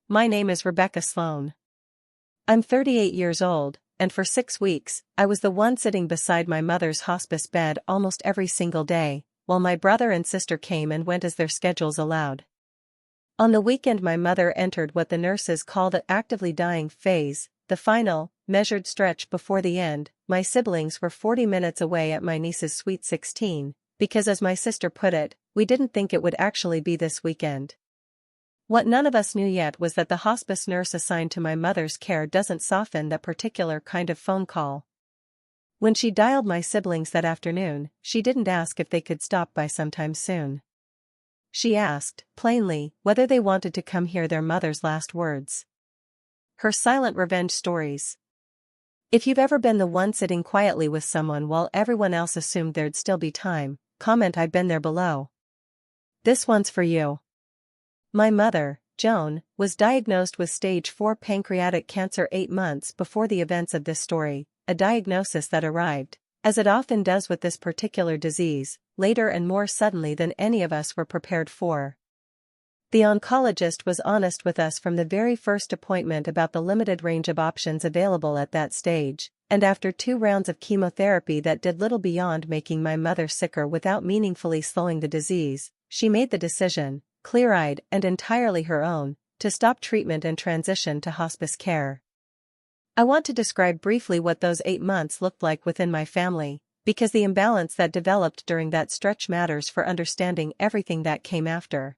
My name is Rebecca Sloane. I'm 38 years old, and for 6 weeks, I was the one sitting beside my mother's hospice bed almost every single day, while my brother and sister came and went as their schedules allowed. On the weekend my mother entered what the nurses call the actively dying phase, the final, measured stretch before the end. My siblings were 40 minutes away at my niece's sweet 16, because as my sister put it, we didn't think it would actually be this weekend. What none of us knew yet was that the hospice nurse assigned to my mother's care doesn't soften that particular kind of phone call. When she dialed my siblings that afternoon, she didn't ask if they could stop by sometime soon. She asked, plainly, whether they wanted to come hear their mother's last words. Her silent revenge stories. If you've ever been the one sitting quietly with someone while everyone else assumed there'd still be time, comment I've been there below. This one's for you. My mother, Joan, was diagnosed with stage 4 pancreatic cancer 8 months before the events of this story, a diagnosis that arrived, as it often does with this particular disease, later and more suddenly than any of us were prepared for. The oncologist was honest with us from the very first appointment about the limited range of options available at that stage, and after 2 rounds of chemotherapy that did little beyond making my mother sicker without meaningfully slowing the disease, she made the decision, clear-eyed and entirely her own, to stop treatment and transition to hospice care. I want to describe briefly what those 8 months looked like within my family, because the imbalance that developed during that stretch matters for understanding everything that came after.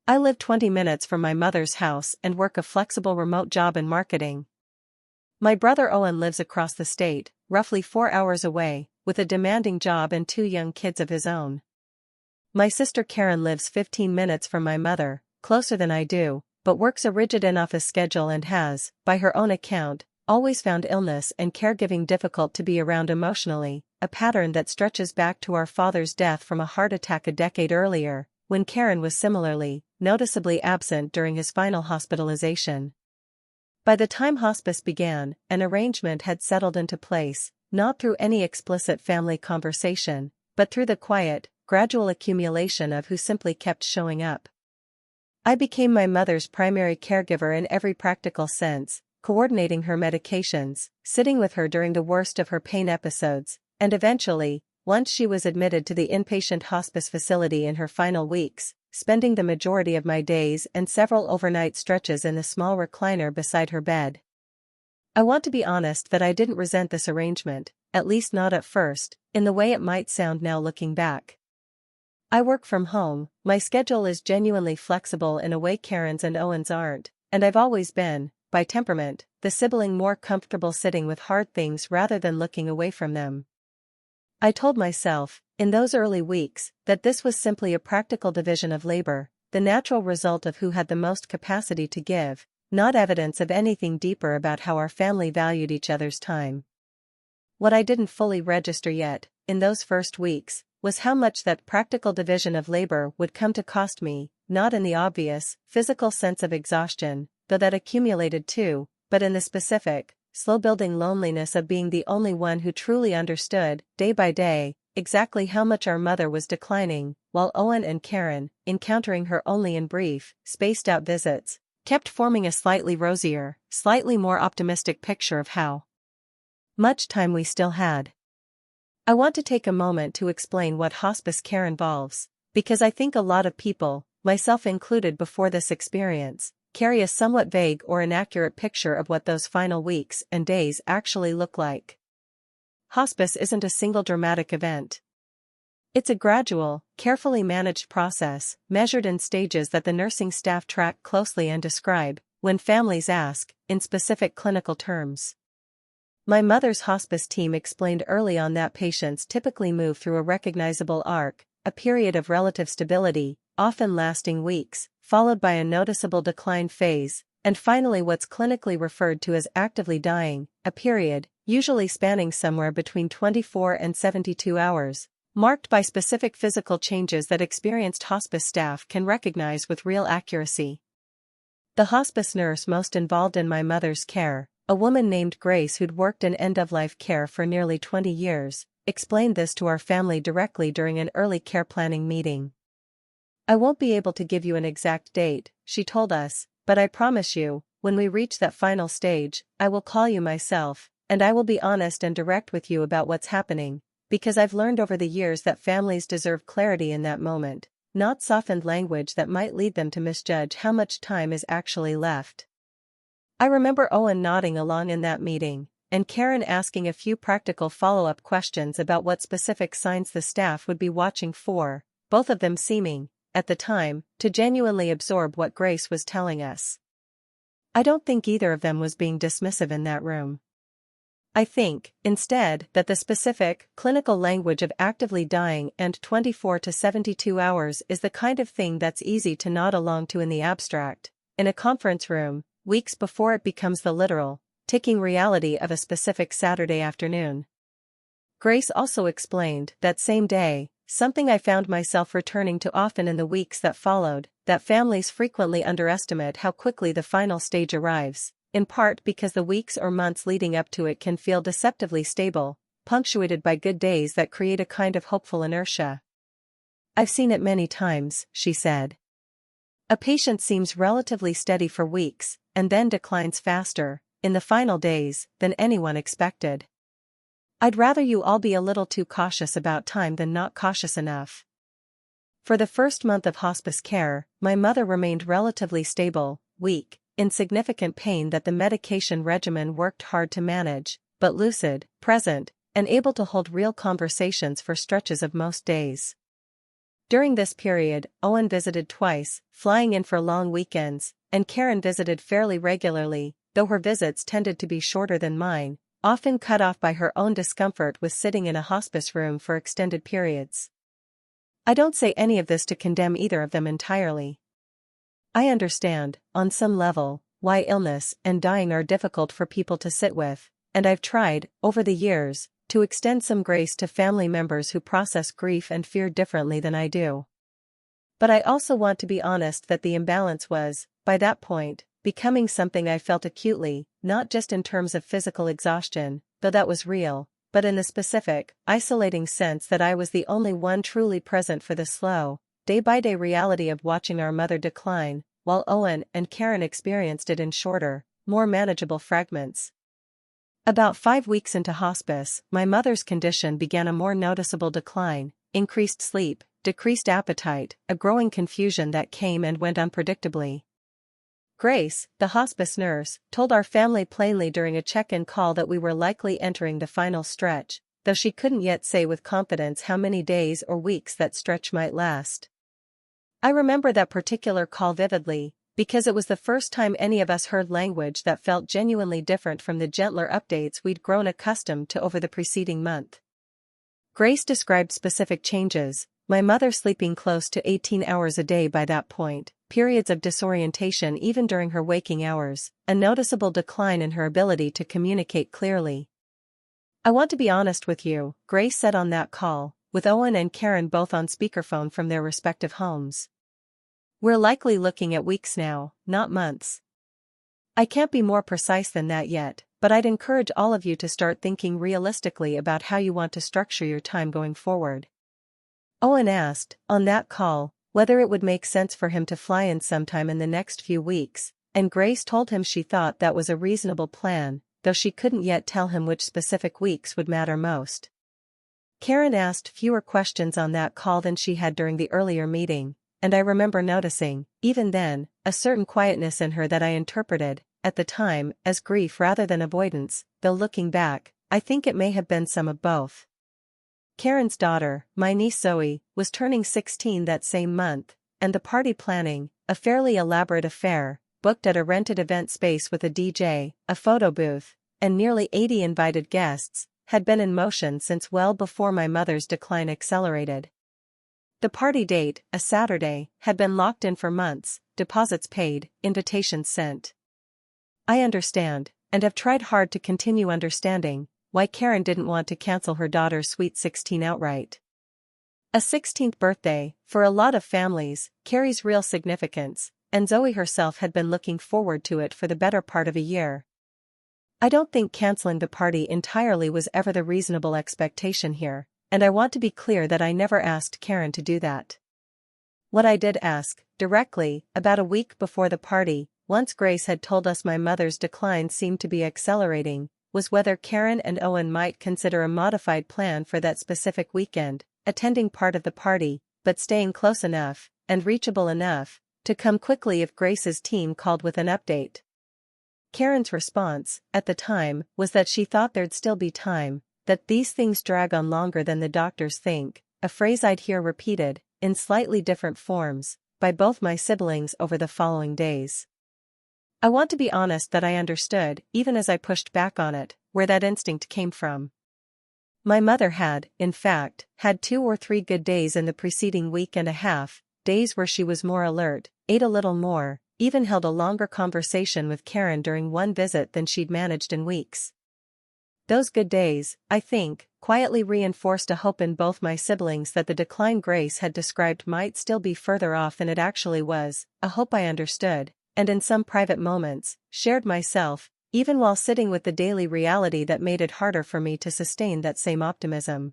I live 20 minutes from my mother's house and work a flexible remote job in marketing. My brother Owen lives across the state, roughly 4 hours away, with a demanding job and 2 young kids of his own. My sister Karen lives 15 minutes from my mother, closer than I do, but works a rigid in-office schedule and has, by her own account, always found illness and caregiving difficult to be around emotionally, a pattern that stretches back to our father's death from a heart attack a decade earlier, when Karen was similarly, noticeably absent during his final hospitalization. By the time hospice began, an arrangement had settled into place, not through any explicit family conversation, but through the quiet, gradual accumulation of who simply kept showing up. I became my mother's primary caregiver in every practical sense, coordinating her medications, sitting with her during the worst of her pain episodes, and eventually, once she was admitted to the inpatient hospice facility in her final weeks, spending the majority of my days and several overnight stretches in the small recliner beside her bed. I want to be honest that I didn't resent this arrangement, at least not at first, in the way it might sound now looking back. I work from home, my schedule is genuinely flexible in a way Karen's and Owen's aren't, and I've always been, by temperament, the sibling more comfortable sitting with hard things rather than looking away from them. I told myself, in those early weeks, that this was simply a practical division of labor, the natural result of who had the most capacity to give, not evidence of anything deeper about how our family valued each other's time. What I didn't fully register yet, in those first weeks, was how much that practical division of labor would come to cost me, not in the obvious, physical sense of exhaustion, though that accumulated too, but in the specific, slow-building loneliness of being the only one who truly understood, day by day, exactly how much our mother was declining, while Owen and Karen, encountering her only in brief, spaced-out visits, kept forming a slightly rosier, slightly more optimistic picture of how much time we still had. I want to take a moment to explain what hospice care involves, because I think a lot of people, myself included before this experience, carry a somewhat vague or inaccurate picture of what those final weeks and days actually look like. Hospice isn't a single dramatic event. It's a gradual, carefully managed process, measured in stages that the nursing staff track closely and describe, when families ask, in specific clinical terms. My mother's hospice team explained early on that patients typically move through a recognizable arc, a period of relative stability, often lasting weeks, followed by a noticeable decline phase, and finally what's clinically referred to as actively dying, a period, usually spanning somewhere between 24 and 72 hours, marked by specific physical changes that experienced hospice staff can recognize with real accuracy. The hospice nurse most involved in my mother's care, a woman named Grace who'd worked in end-of-life care for nearly 20 years, explained this to our family directly during an early care planning meeting. "I won't be able to give you an exact date," she told us, but I promise you, when we reach that final stage, I will call you myself, and I will be honest and direct with you about what's happening, because I've learned over the years that families deserve clarity in that moment, not softened language that might lead them to misjudge how much time is actually left. I remember Owen nodding along in that meeting, and Karen asking a few practical follow-up questions about what specific signs the staff would be watching for, both of them seeming, at the time, to genuinely absorb what Grace was telling us. I don't think either of them was being dismissive in that room. I think, instead, that the specific, clinical language of actively dying and 24 to 72 hours is the kind of thing that's easy to nod along to in the abstract, in a conference room, weeks before it becomes the literal, ticking reality of a specific Saturday afternoon. Grace also explained, that same day, something I found myself returning to often in the weeks that followed, that families frequently underestimate how quickly the final stage arrives, in part because the weeks or months leading up to it can feel deceptively stable, punctuated by good days that create a kind of hopeful inertia. I've seen it many times, she said. A patient seems relatively steady for weeks, and then declines faster, in the final days, than anyone expected. I'd rather you all be a little too cautious about time than not cautious enough. For the first month of hospice care, my mother remained relatively stable, weak, in significant pain that the medication regimen worked hard to manage, but lucid, present, and able to hold real conversations for stretches of most days. During this period, Owen visited twice, flying in for long weekends, and Karen visited fairly regularly, though her visits tended to be shorter than mine, often cut off by her own discomfort with sitting in a hospice room for extended periods. I don't say any of this to condemn either of them entirely. I understand, on some level, why illness and dying are difficult for people to sit with, and I've tried, over the years, to extend some grace to family members who process grief and fear differently than I do. But I also want to be honest that the imbalance was, by that point, becoming something I felt acutely, not just in terms of physical exhaustion, though that was real, but in the specific, isolating sense that I was the only one truly present for the slow, day-by-day reality of watching our mother decline, while Owen and Karen experienced it in shorter, more manageable fragments. About 5 weeks into hospice, my mother's condition began a more noticeable decline, increased sleep, decreased appetite, a growing confusion that came and went unpredictably. Grace, the hospice nurse, told our family plainly during a check-in call that we were likely entering the final stretch, though she couldn't yet say with confidence how many days or weeks that stretch might last. I remember that particular call vividly, because it was the first time any of us heard language that felt genuinely different from the gentler updates we'd grown accustomed to over the preceding month. Grace described specific changes, my mother sleeping close to 18 hours a day by that point, periods of disorientation even during her waking hours, a noticeable decline in her ability to communicate clearly. I want to be honest with you, Grace said on that call, with Owen and Karen both on speakerphone from their respective homes. We're likely looking at weeks now, not months. I can't be more precise than that yet, but I'd encourage all of you to start thinking realistically about how you want to structure your time going forward. Owen asked, on that call, whether it would make sense for him to fly in sometime in the next few weeks, and Grace told him she thought that was a reasonable plan, though she couldn't yet tell him which specific weeks would matter most. Karen asked fewer questions on that call than she had during the earlier meeting, and I remember noticing, even then, a certain quietness in her that I interpreted, at the time, as grief rather than avoidance, though looking back, I think it may have been some of both. Karen's daughter, my niece Zoe, was turning 16 that same month, and the party planning, a fairly elaborate affair, booked at a rented event space with a DJ, a photo booth, and nearly 80 invited guests, had been in motion since well before my mother's decline accelerated. The party date, a Saturday, had been locked in for months, deposits paid, invitations sent. I understand, and have tried hard to continue understanding, why Karen didn't want to cancel her daughter's sweet 16 outright. A 16th birthday, for a lot of families, carries real significance, and Zoe herself had been looking forward to it for the better part of a year. I don't think canceling the party entirely was ever the reasonable expectation here, and I want to be clear that I never asked Karen to do that. What I did ask, directly, about a week before the party, once Grace had told us my mother's decline seemed to be accelerating, was whether Karen and Owen might consider a modified plan for that specific weekend, attending part of the party, but staying close enough, and reachable enough, to come quickly if Grace's team called with an update. Karen's response, at the time, was that she thought there'd still be time, that these things drag on longer than the doctors think, a phrase I'd hear repeated, in slightly different forms, by both my siblings over the following days. I want to be honest that I understood, even as I pushed back on it, where that instinct came from. My mother had, in fact, had 2 or 3 good days in the preceding week and a half, days where she was more alert, ate a little more, even held a longer conversation with Karen during one visit than she'd managed in weeks. Those good days, I think, quietly reinforced a hope in both my siblings that the decline Grace had described might still be further off than it actually was, a hope I understood, and in some private moments, shared myself, even while sitting with the daily reality that made it harder for me to sustain that same optimism.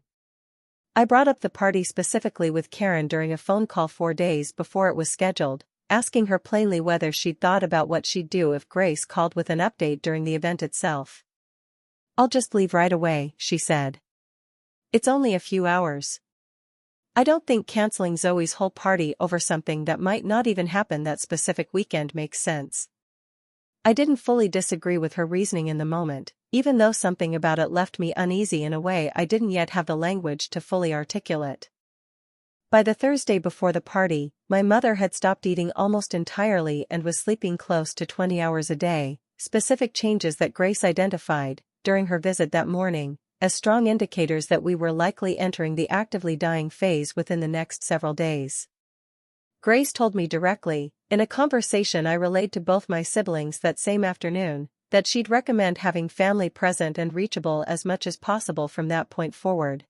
I brought up the party specifically with Karen during a phone call 4 days before it was scheduled, asking her plainly whether she'd thought about what she'd do if Grace called with an update during the event itself. "I'll just leave right away," she said. "It's only a few hours. I don't think canceling Zoe's whole party over something that might not even happen that specific weekend makes sense." I didn't fully disagree with her reasoning in the moment, even though something about it left me uneasy in a way I didn't yet have the language to fully articulate. By the Thursday before the party, my mother had stopped eating almost entirely and was sleeping close to 20 hours a day, specific changes that Grace identified, during her visit that morning, as strong indicators that we were likely entering the actively dying phase within the next several days. Grace told me directly, in a conversation I relayed to both my siblings that same afternoon, that she'd recommend having family present and reachable as much as possible from that point forward.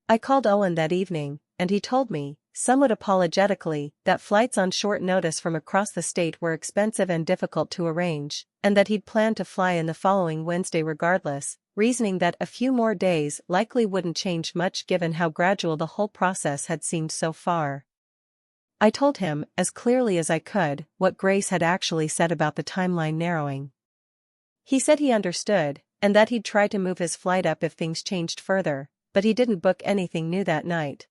I called Owen that evening, and he told me, somewhat apologetically, that flights on short notice from across the state were expensive and difficult to arrange, and that he'd planned to fly in the following Wednesday regardless, reasoning that a few more days likely wouldn't change much given how gradual the whole process had seemed so far. I told him, as clearly as I could, what Grace had actually said about the timeline narrowing. He said he understood, and that he'd try to move his flight up if things changed further, but he didn't book anything new that night.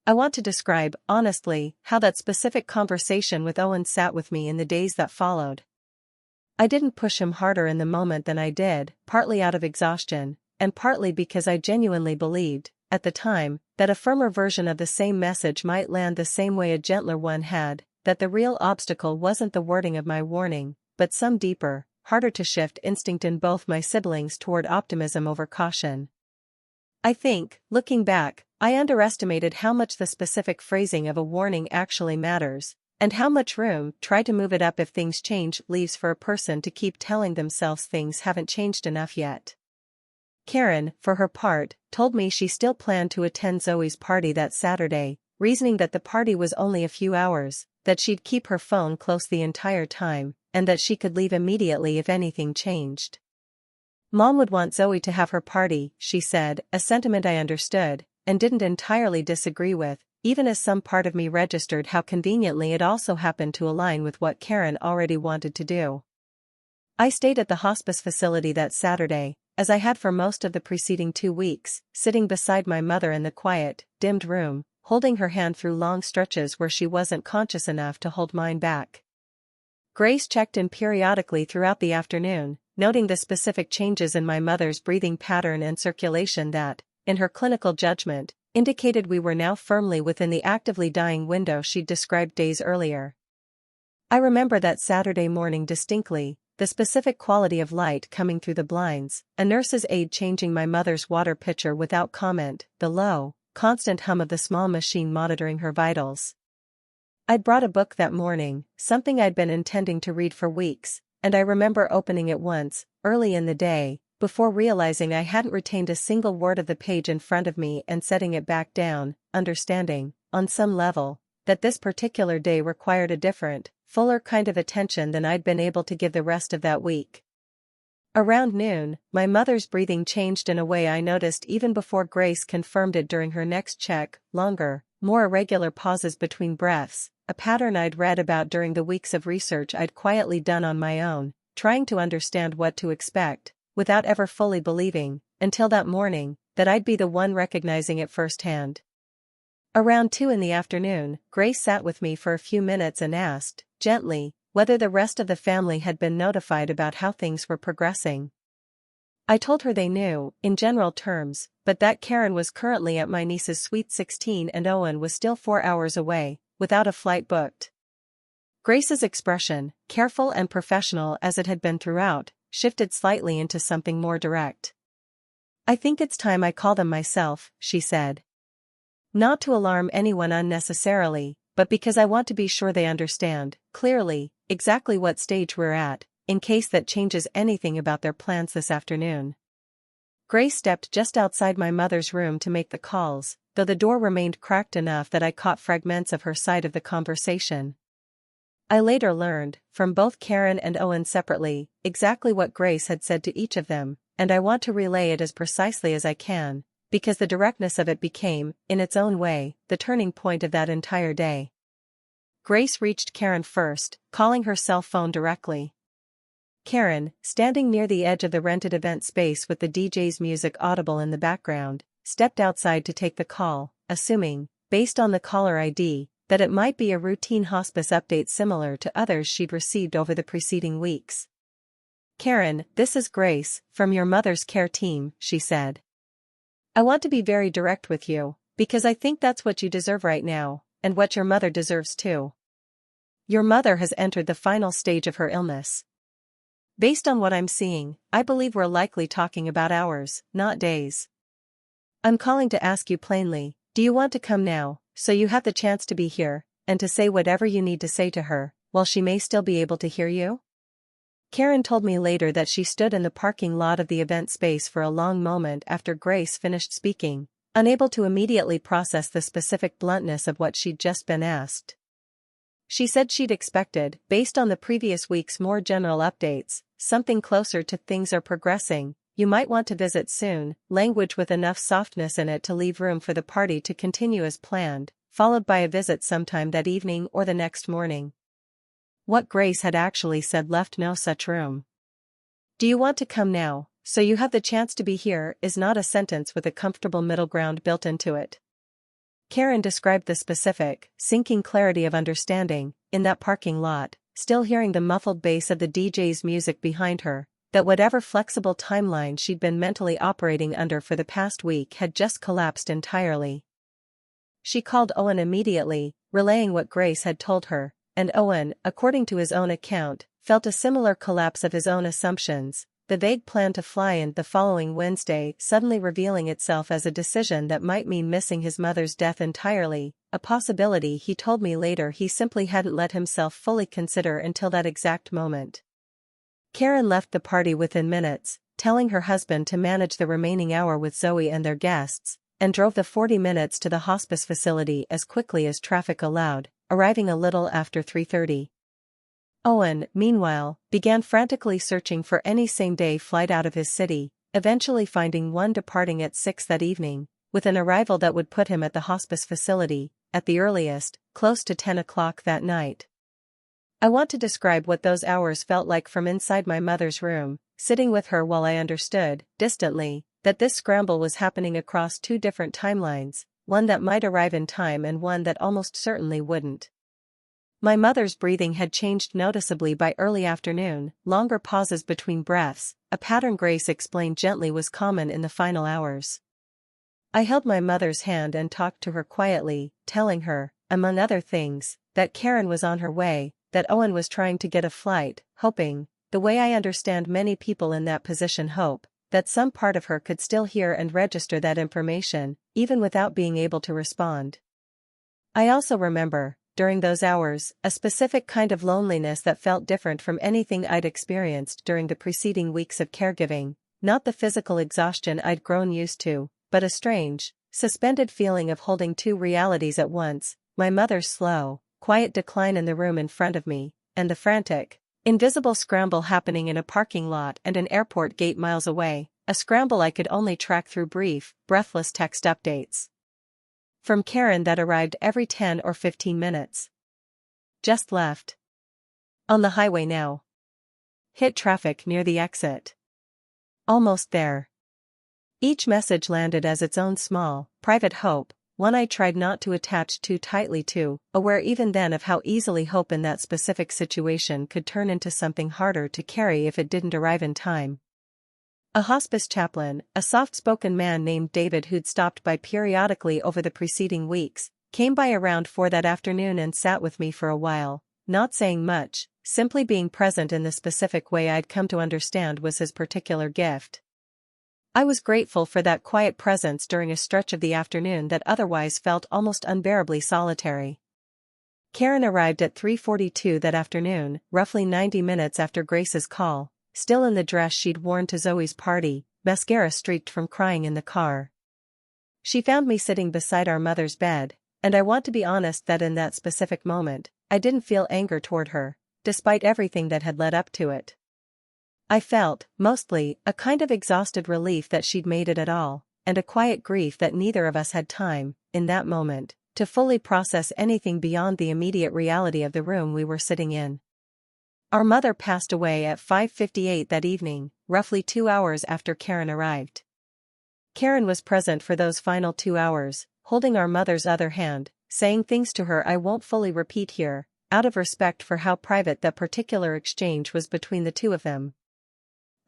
I want to describe, honestly, how that specific conversation with Owen sat with me in the days that followed. I didn't push him harder in the moment than I did, partly out of exhaustion, and partly because I genuinely believed, at the time, that a firmer version of the same message might land the same way a gentler one had, that the real obstacle wasn't the wording of my warning, but some deeper, harder-to-shift instinct in both my siblings toward optimism over caution. I think, looking back, I underestimated how much the specific phrasing of a warning actually matters, and how much room "try to move it up if things change" leaves for a person to keep telling themselves things haven't changed enough yet. Karen, for her part, told me she still planned to attend Zoe's party that Saturday, reasoning that the party was only a few hours, that she'd keep her phone close the entire time, and that she could leave immediately if anything changed. Mom would want Zoe to have her party, she said, a sentiment I understood, and didn't entirely disagree with, even as some part of me registered how conveniently it also happened to align with what Karen already wanted to do. I stayed at the hospice facility that Saturday, as I had for most of the preceding 2 weeks, sitting beside my mother in the quiet, dimmed room, holding her hand through long stretches where she wasn't conscious enough to hold mine back. Grace checked in periodically throughout the afternoon, noting the specific changes in my mother's breathing pattern and circulation that, in her clinical judgment, indicated we were now firmly within the actively dying window she'd described days earlier. I remember that Saturday morning distinctly, the specific quality of light coming through the blinds, a nurse's aide changing my mother's water pitcher without comment, the low, constant hum of the small machine monitoring her vitals. I'd brought a book that morning, something I'd been intending to read for weeks, and I remember opening it once, early in the day, before realizing I hadn't retained a single word of the page in front of me and setting it back down, understanding, on some level, that this particular day required a different, fuller kind of attention than I'd been able to give the rest of that week. Around noon, my mother's breathing changed in a way I noticed even before Grace confirmed it during her next check, longer, more irregular pauses between breaths, a pattern I'd read about during the weeks of research I'd quietly done on my own, trying to understand what to expect, without ever fully believing, until that morning, that I'd be the one recognizing it firsthand. Around 2 in the afternoon, Grace sat with me for a few minutes and asked, gently, whether the rest of the family had been notified about how things were progressing. I told her they knew, in general terms, but that Karen was currently at my niece's Sweet 16 and Owen was still 4 hours away, without a flight booked. Grace's expression, careful and professional as it had been throughout, shifted slightly into something more direct. I think it's time I call them myself, she said. Not to alarm anyone unnecessarily, but because I want to be sure they understand, clearly, exactly what stage we're at, in case that changes anything about their plans this afternoon. Grace stepped just outside my mother's room to make the calls, though the door remained cracked enough that I caught fragments of her side of the conversation. I later learned, from both Karen and Owen separately, exactly what Grace had said to each of them, and I want to relay it as precisely as I can, because the directness of it became, in its own way, the turning point of that entire day. Grace reached Karen first, calling her cell phone directly. Karen, standing near the edge of the rented event space with the DJ's music audible in the background, stepped outside to take the call, assuming, based on the caller ID, that it might be a routine hospice update similar to others she'd received over the preceding weeks. Karen, this is Grace, from your mother's care team, she said. I want to be very direct with you, because I think that's what you deserve right now, and what your mother deserves too. Your mother has entered the final stage of her illness. Based on what I'm seeing, I believe we're likely talking about hours, not days. I'm calling to ask you plainly, do you want to come now, so you have the chance to be here, and to say whatever you need to say to her, while she may still be able to hear you? Karen told me later that she stood in the parking lot of the event space for a long moment after Grace finished speaking, unable to immediately process the specific bluntness of what she'd just been asked. She said she'd expected, based on the previous week's more general updates, something closer to "things are progressing, you might want to visit soon," language with enough softness in it to leave room for the party to continue as planned, followed by a visit sometime that evening or the next morning. What Grace had actually said left no such room. Do you want to come now, so you have the chance to be here, is not a sentence with a comfortable middle ground built into it. Karen described the specific, sinking clarity of understanding, in that parking lot, still hearing the muffled bass of the DJ's music behind her, that whatever flexible timeline she'd been mentally operating under for the past week had just collapsed entirely. She called Owen immediately, relaying what Grace had told her, and Owen, according to his own account, felt a similar collapse of his own assumptions, the vague plan to fly in the following Wednesday suddenly revealing itself as a decision that might mean missing his mother's death entirely, a possibility he told me later he simply hadn't let himself fully consider until that exact moment. Karen left the party within minutes, telling her husband to manage the remaining hour with Zoe and their guests, and drove the 40 minutes to the hospice facility as quickly as traffic allowed, arriving a little after 3:30. Owen, meanwhile, began frantically searching for any same-day flight out of his city, eventually finding one departing at 6 that evening, with an arrival that would put him at the hospice facility, at the earliest, close to 10 o'clock that night. I want to describe what those hours felt like from inside my mother's room, sitting with her while I understood, distantly, that this scramble was happening across 2 different timelines, one that might arrive in time and one that almost certainly wouldn't. My mother's breathing had changed noticeably by early afternoon, longer pauses between breaths, a pattern Grace explained gently was common in the final hours. I held my mother's hand and talked to her quietly, telling her, among other things, that Karen was on her way, that Owen was trying to get a flight, hoping, the way I understand many people in that position hope, that some part of her could still hear and register that information, even without being able to respond. I also remember, during those hours, a specific kind of loneliness that felt different from anything I'd experienced during the preceding weeks of caregiving, not the physical exhaustion I'd grown used to, but a strange, suspended feeling of holding 2 realities at once, my mother's slow, quiet decline in the room in front of me, and the frantic, invisible scramble happening in a parking lot and an airport gate miles away, a scramble I could only track through brief, breathless text updates from Karen that arrived every 10 or 15 minutes. Just left. On the highway now. Hit traffic near the exit. Almost there. Each message landed as its own small, private hope, one I tried not to attach too tightly to, aware even then of how easily hope in that specific situation could turn into something harder to carry if it didn't arrive in time. A hospice chaplain, a soft-spoken man named David who'd stopped by periodically over the preceding weeks, came by around 4 that afternoon and sat with me for a while, not saying much, simply being present in the specific way I'd come to understand was his particular gift. I was grateful for that quiet presence during a stretch of the afternoon that otherwise felt almost unbearably solitary. Karen arrived at 3:42 that afternoon, roughly 90 minutes after Grace's call, still in the dress she'd worn to Zoe's party, mascara streaked from crying in the car. She found me sitting beside our mother's bed, and I want to be honest that in that specific moment, I didn't feel anger toward her, despite everything that had led up to it. I felt, mostly, a kind of exhausted relief that she'd made it at all, and a quiet grief that neither of us had time, in that moment, to fully process anything beyond the immediate reality of the room we were sitting in. Our mother passed away at 5:58 that evening, roughly 2 hours after Karen arrived. Karen was present for those final 2 hours, holding our mother's other hand, saying things to her I won't fully repeat here, out of respect for how private that particular exchange was between the two of them.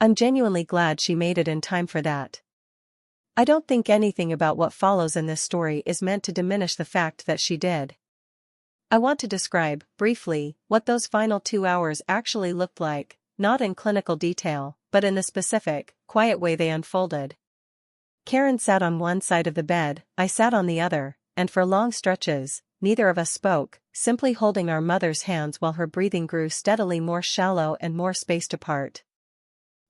I'm genuinely glad she made it in time for that. I don't think anything about what follows in this story is meant to diminish the fact that she did. I want to describe, briefly, what those final 2 hours actually looked like, not in clinical detail, but in the specific, quiet way they unfolded. Karen sat on one side of the bed, I sat on the other, and for long stretches, neither of us spoke, simply holding our mother's hands while her breathing grew steadily more shallow and more spaced apart.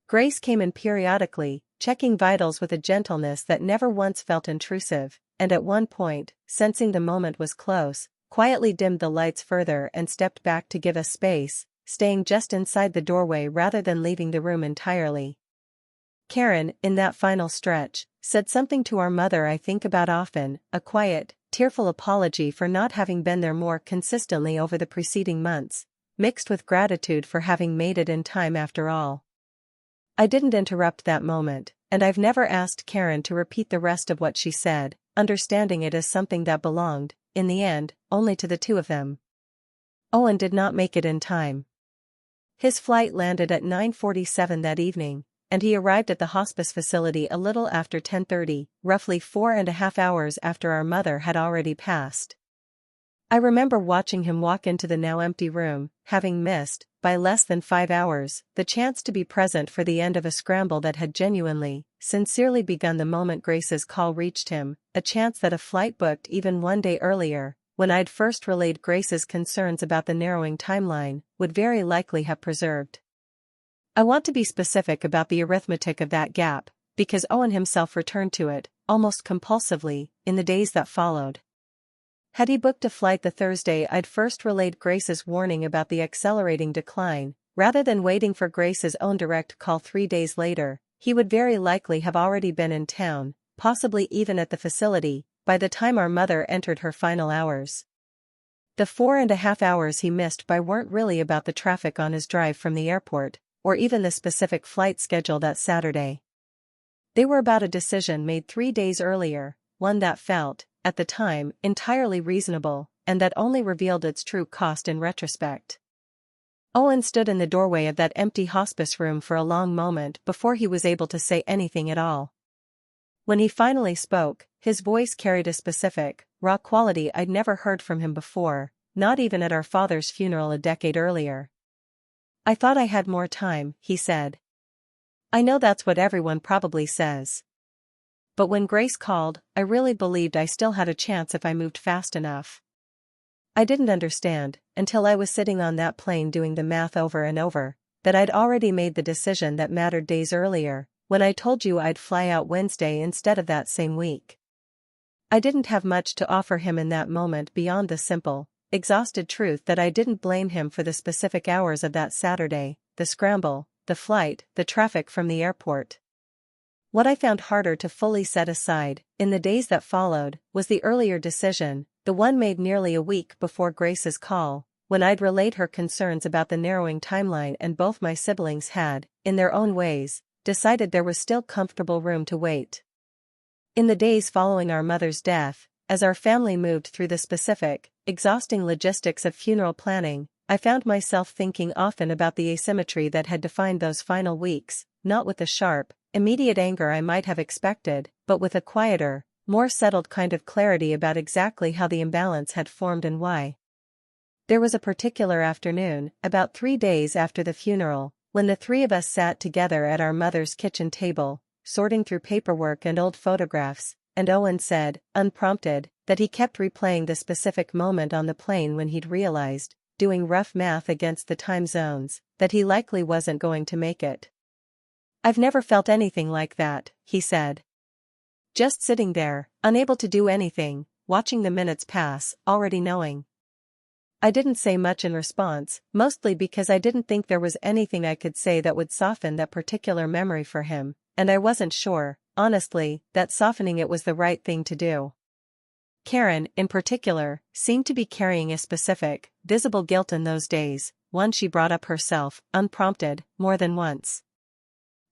Grace came in periodically, checking vitals with a gentleness that never once felt intrusive, and at one point, sensing the moment was close, quietly dimmed the lights further and stepped back to give us space, staying just inside the doorway rather than leaving the room entirely. Karen, in that final stretch, said something to our mother I think about often, a quiet, tearful apology for not having been there more consistently over the preceding months, mixed with gratitude for having made it in time after all. I didn't interrupt that moment, and I've never asked Karen to repeat the rest of what she said, understanding it as something that belonged, in the end, only to the two of them. Owen did not make it in time. His flight landed at 9:47 that evening, and he arrived at the hospice facility a little after 10:30, roughly 4.5 hours after our mother had already passed. I remember watching him walk into the now empty room, having missed, by less than 5 hours, the chance to be present for the end of a scramble that had genuinely, sincerely begun the moment Grace's call reached him, a chance that a flight booked even one day earlier, when I'd first relayed Grace's concerns about the narrowing timeline, would very likely have preserved. I want to be specific about the arithmetic of that gap, because Owen himself returned to it, almost compulsively, in the days that followed. Had he booked a flight the Thursday I'd first relayed Grace's warning about the accelerating decline, rather than waiting for Grace's own direct call 3 days later, he would very likely have already been in town, possibly even at the facility, by the time our mother entered her final hours. The 4.5 hours he missed by weren't really about the traffic on his drive from the airport, or even the specific flight schedule that Saturday. They were about a decision made 3 days earlier, one that felt, at the time, entirely reasonable, and that only revealed its true cost in retrospect. Owen stood in the doorway of that empty hospice room for a long moment before he was able to say anything at all. When he finally spoke, his voice carried a specific, raw quality I'd never heard from him before, not even at our father's funeral a decade earlier. "I thought I had more time," he said. "I know that's what everyone probably says. But when Grace called, I really believed I still had a chance if I moved fast enough. I didn't understand, until I was sitting on that plane doing the math over and over, that I'd already made the decision that mattered days earlier, when I told you I'd fly out Wednesday instead of that same week." I didn't have much to offer him in that moment beyond the simple, exhausted truth that I didn't blame him for the specific hours of that Saturday, the scramble, the flight, the traffic from the airport. What I found harder to fully set aside, in the days that followed, was the earlier decision, the one made nearly a week before Grace's call, when I'd relayed her concerns about the narrowing timeline and both my siblings had, in their own ways, decided there was still comfortable room to wait. In the days following our mother's death, as our family moved through the specific, exhausting logistics of funeral planning, I found myself thinking often about the asymmetry that had defined those final weeks, not with the sharp, immediate anger I might have expected, but with a quieter, more settled kind of clarity about exactly how the imbalance had formed and why. There was a particular afternoon, about 3 days after the funeral, when the three of us sat together at our mother's kitchen table, sorting through paperwork and old photographs, and Owen said, unprompted, that he kept replaying the specific moment on the plane when he'd realized, doing rough math against the time zones, that he likely wasn't going to make it. "I've never felt anything like that," he said. "Just sitting there, unable to do anything, watching the minutes pass, already knowing." I didn't say much in response, mostly because I didn't think there was anything I could say that would soften that particular memory for him, and I wasn't sure, honestly, that softening it was the right thing to do. Karen, in particular, seemed to be carrying a specific, visible guilt in those days, one she brought up herself, unprompted, more than once.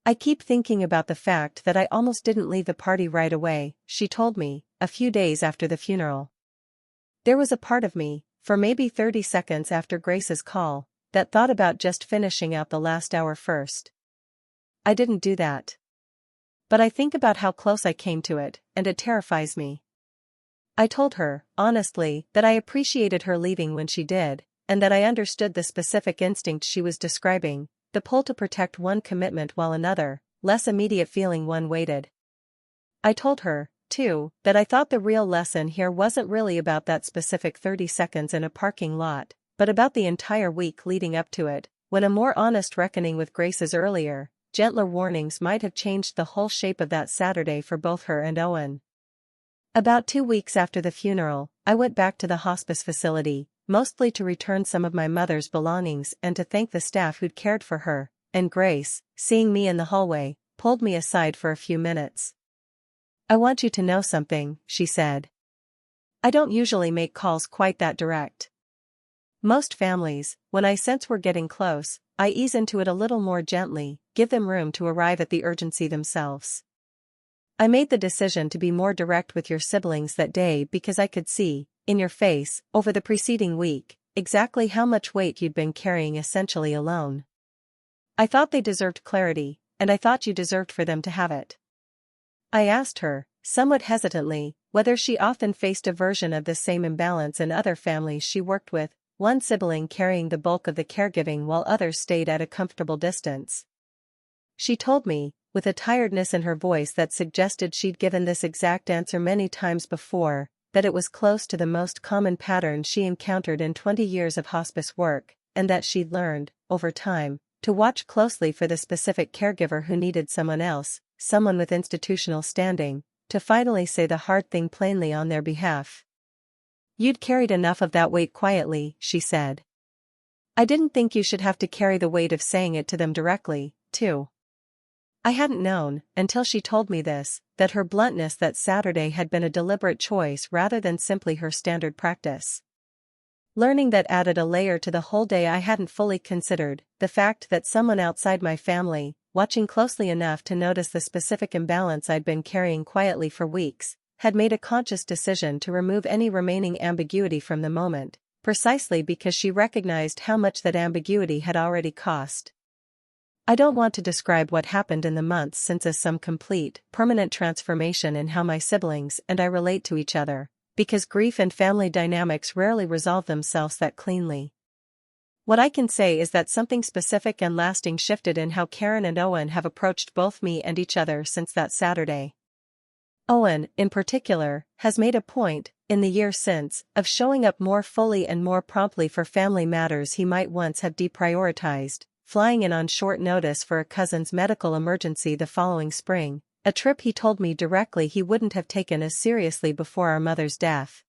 "I keep thinking about the fact that I almost didn't leave the party right away," she told me, a few days after the funeral. "There was a part of me, for maybe 30 seconds after Grace's call, that thought about just finishing out the last hour first. I didn't do that. But I think about how close I came to it, and it terrifies me." I told her, honestly, that I appreciated her leaving when she did, and that I understood the specific instinct she was describing, the pull to protect one commitment while another, less immediate feeling one waited. I told her, too, that I thought the real lesson here wasn't really about that specific 30 seconds in a parking lot, but about the entire week leading up to it, when a more honest reckoning with Grace's earlier, gentler warnings might have changed the whole shape of that Saturday for both her and Owen. About 2 weeks after the funeral, I went back to the hospice facility, mostly to return some of my mother's belongings and to thank the staff who'd cared for her, and Grace, seeing me in the hallway, pulled me aside for a few minutes. "I want you to know something," she said. "I don't usually make calls quite that direct. Most families, when I sense we're getting close, I ease into it a little more gently, give them room to arrive at the urgency themselves. I made the decision to be more direct with your siblings that day because I could see, in your face, over the preceding week, exactly how much weight you'd been carrying essentially alone. I thought they deserved clarity, and I thought you deserved for them to have it." I asked her, somewhat hesitantly, whether she often faced a version of this same imbalance in other families she worked with, one sibling carrying the bulk of the caregiving while others stayed at a comfortable distance. She told me, with a tiredness in her voice that suggested she'd given this exact answer many times before, that it was close to the most common pattern she encountered in 20 years of hospice work, and that she'd learned, over time, to watch closely for the specific caregiver who needed someone else, someone with institutional standing, to finally say the hard thing plainly on their behalf. "You'd carried enough of that weight quietly," she said. "I didn't think you should have to carry the weight of saying it to them directly, too." I hadn't known, until she told me this, that her bluntness that Saturday had been a deliberate choice rather than simply her standard practice. Learning that added a layer to the whole day I hadn't fully considered, the fact that someone outside my family, watching closely enough to notice the specific imbalance I'd been carrying quietly for weeks, had made a conscious decision to remove any remaining ambiguity from the moment, precisely because she recognized how much that ambiguity had already cost. I don't want to describe what happened in the months since as some complete, permanent transformation in how my siblings and I relate to each other, because grief and family dynamics rarely resolve themselves that cleanly. What I can say is that something specific and lasting shifted in how Karen and Owen have approached both me and each other since that Saturday. Owen, in particular, has made a point, in the year since, of showing up more fully and more promptly for family matters he might once have deprioritized, flying in on short notice for a cousin's medical emergency the following spring, a trip he told me directly he wouldn't have taken as seriously before our mother's death.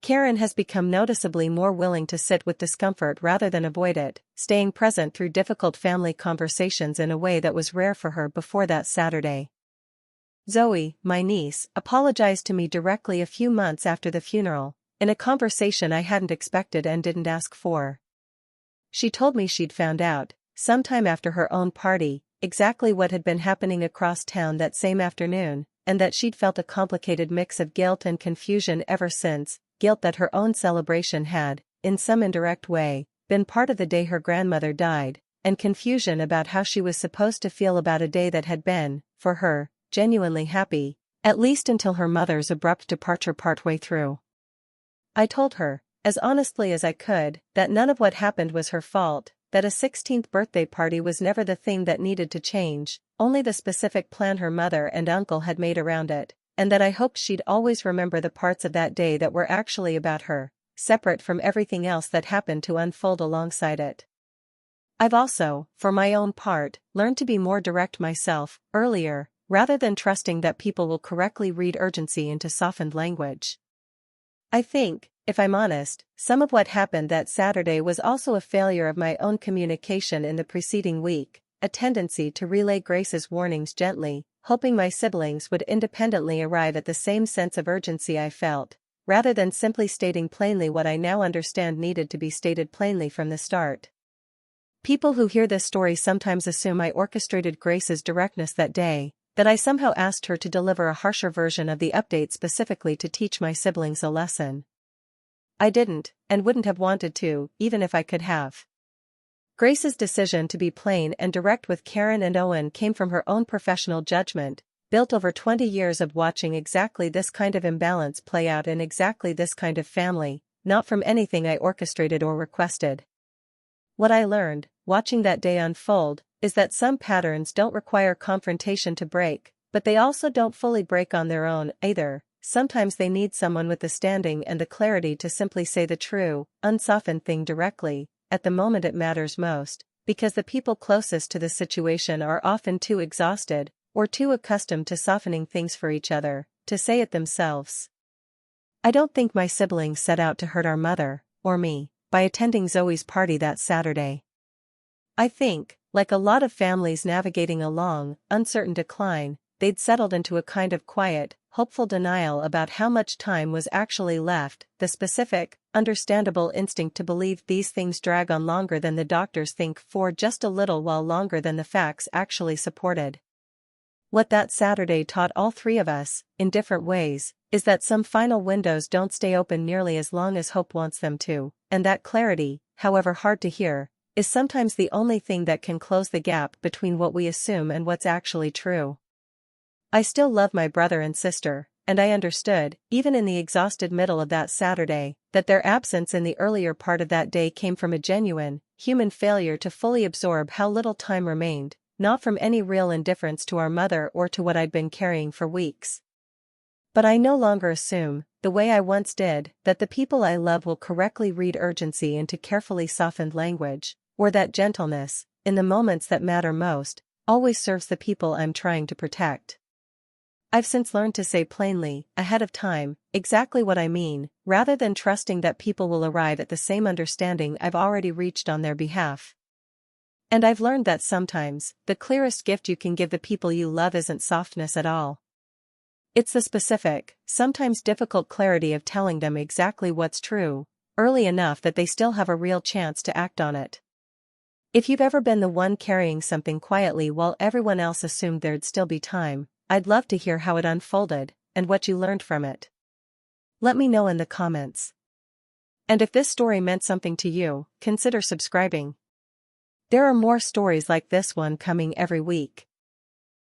Karen has become noticeably more willing to sit with discomfort rather than avoid it, staying present through difficult family conversations in a way that was rare for her before that Saturday. Zoe, my niece, apologized to me directly a few months after the funeral, in a conversation I hadn't expected and didn't ask for. She told me she'd found out, sometime after her own party, exactly what had been happening across town that same afternoon, and that she'd felt a complicated mix of guilt and confusion ever since, guilt that her own celebration had, in some indirect way, been part of the day her grandmother died, and confusion about how she was supposed to feel about a day that had been, for her, genuinely happy, at least until her mother's abrupt departure partway through. I told her, as honestly as I could, that none of what happened was her fault, that a 16th birthday party was never the thing that needed to change, only the specific plan her mother and uncle had made around it, and that I hoped she'd always remember the parts of that day that were actually about her, separate from everything else that happened to unfold alongside it. I've also, for my own part, learned to be more direct myself, earlier, rather than trusting that people will correctly read urgency into softened language. I think, if I'm honest, some of what happened that Saturday was also a failure of my own communication in the preceding week, a tendency to relay Grace's warnings gently, hoping my siblings would independently arrive at the same sense of urgency I felt, rather than simply stating plainly what I now understand needed to be stated plainly from the start. People who hear this story sometimes assume I orchestrated Grace's directness that day, that I somehow asked her to deliver a harsher version of the update specifically to teach my siblings a lesson. I didn't, and wouldn't have wanted to, even if I could have. Grace's decision to be plain and direct with Karen and Owen came from her own professional judgment, built over 20 years of watching exactly this kind of imbalance play out in exactly this kind of family, not from anything I orchestrated or requested. What I learned, watching that day unfold, is that some patterns don't require confrontation to break, but they also don't fully break on their own, either. Sometimes they need someone with the standing and the clarity to simply say the true, unsoftened thing directly, at the moment it matters most, because the people closest to the situation are often too exhausted, or too accustomed to softening things for each other, to say it themselves. I don't think my siblings set out to hurt our mother, or me, by attending Zoe's party that Saturday. I think, like a lot of families navigating a long, uncertain decline, they'd settled into a kind of quiet, hopeful denial about how much time was actually left, the specific, understandable instinct to believe these things drag on longer than the doctors think, for just a little while longer than the facts actually supported. What that Saturday taught all three of us, in different ways, is that some final windows don't stay open nearly as long as hope wants them to, and that clarity, however hard to hear, is sometimes the only thing that can close the gap between what we assume and what's actually true. I still love my brother and sister, and I understood, even in the exhausted middle of that Saturday, that their absence in the earlier part of that day came from a genuine, human failure to fully absorb how little time remained, not from any real indifference to our mother or to what I'd been carrying for weeks. But I no longer assume, the way I once did, that the people I love will correctly read urgency into carefully softened language, or that gentleness, in the moments that matter most, always serves the people I'm trying to protect. I've since learned to say plainly, ahead of time, exactly what I mean, rather than trusting that people will arrive at the same understanding I've already reached on their behalf. And I've learned that sometimes, the clearest gift you can give the people you love isn't softness at all. It's the specific, sometimes difficult clarity of telling them exactly what's true, early enough that they still have a real chance to act on it. If you've ever been the one carrying something quietly while everyone else assumed there'd still be time, I'd love to hear how it unfolded, and what you learned from it. Let me know in the comments. And if this story meant something to you, consider subscribing. There are more stories like this one coming every week.